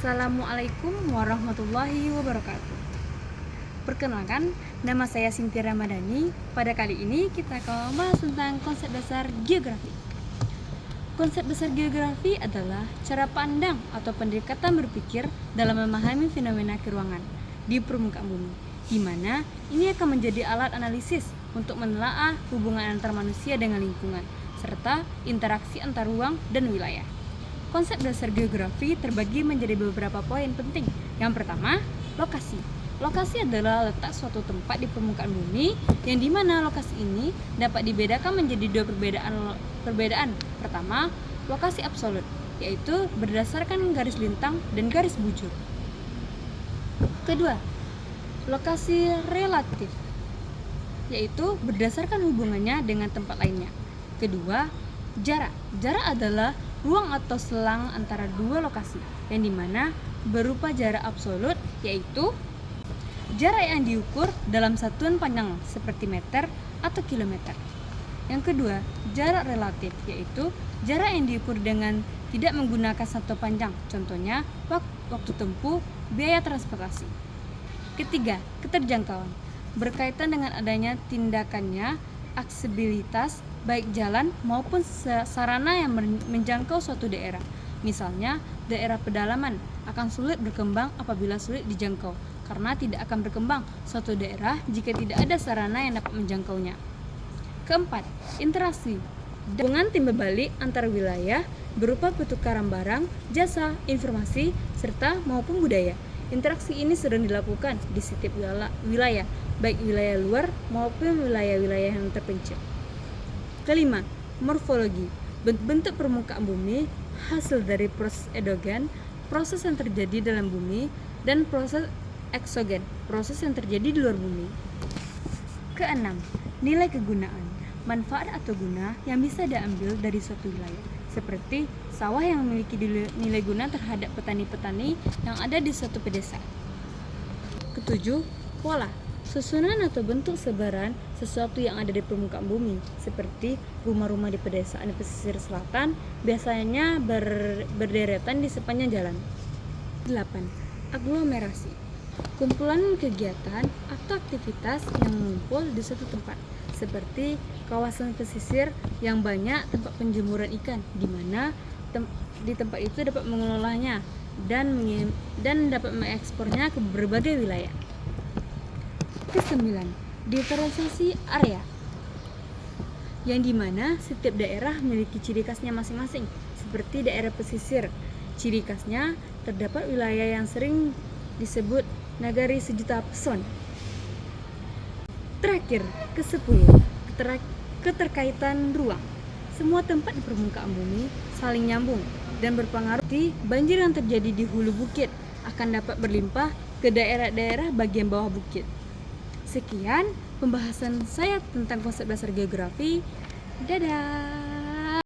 Assalamualaikum warahmatullahi wabarakatuh. Perkenalkan, nama saya Sinti Ramadhani. Pada kali ini kita akan membahas tentang konsep dasar geografi. Konsep dasar geografi adalah cara pandang atau pendekatan berpikir dalam memahami fenomena keruangan di permukaan bumi, di mana ini akan menjadi alat analisis untuk menelaah hubungan antar manusia dengan lingkungan, serta interaksi antar ruang dan wilayah. Konsep dasar geografi terbagi menjadi beberapa poin penting. Yang pertama, lokasi. Lokasi adalah letak suatu tempat di permukaan bumi yang dimana lokasi ini dapat dibedakan menjadi dua perbedaan. Pertama, lokasi absolut, yaitu berdasarkan garis lintang dan garis bujur. Kedua, lokasi relatif, yaitu berdasarkan hubungannya dengan tempat lainnya. Kedua, jarak. Jarak adalah ruang atau selang antara dua lokasi yang dimana berupa jarak absolut, yaitu jarak yang diukur dalam satuan panjang seperti meter atau kilometer. Yang kedua, jarak relatif, yaitu jarak yang diukur dengan tidak menggunakan satuan panjang, contohnya waktu tempuh, biaya transportasi. Ketiga, keterjangkauan, berkaitan dengan adanya tindakannya aksesibilitas baik jalan maupun sarana yang menjangkau suatu daerah. Misalnya, daerah pedalaman akan sulit berkembang apabila sulit dijangkau, karena tidak akan berkembang suatu daerah jika tidak ada sarana yang dapat menjangkaunya. Keempat, interaksi, hubungan timbal balik antar wilayah berupa pertukaran barang, jasa, informasi, serta maupun budaya. Interaksi ini sering dilakukan di setiap wilayah, baik wilayah luar maupun wilayah-wilayah yang terpencil. Kelima, morfologi, bentuk permukaan bumi hasil dari proses endogen, proses yang terjadi dalam bumi, dan proses eksogen, proses yang terjadi di luar bumi. Keenam, nilai kegunaan, manfaat atau guna yang bisa diambil dari suatu wilayah, seperti sawah yang memiliki nilai guna terhadap petani-petani yang ada di suatu pedesaan. Ketujuh, pola, susunan atau bentuk sebaran sesuatu yang ada di permukaan bumi, seperti rumah-rumah di pedesaan di pesisir selatan biasanya berderetan di sepanjang jalan. 8. Aglomerasi, kumpulan kegiatan atau aktivitas yang mengumpul di suatu tempat, seperti kawasan pesisir yang banyak tempat penjemuran ikan, di mana di tempat itu dapat mengelolanya dan dapat mengekspornya ke berbagai wilayah. Kesembilan, diferensiasi area, yang dimana setiap daerah memiliki ciri khasnya masing-masing. Seperti daerah pesisir, ciri khasnya terdapat wilayah yang sering disebut nagari sejuta pesona. Terakhir, ke-10, keterkaitan ruang. Semua tempat di permukaan bumi saling nyambung dan berpengaruh. Banjir yang terjadi di hulu bukit akan dapat berlimpah ke daerah-daerah bagian bawah bukit. Sekian pembahasan saya tentang konsep dasar geografi. Dadah.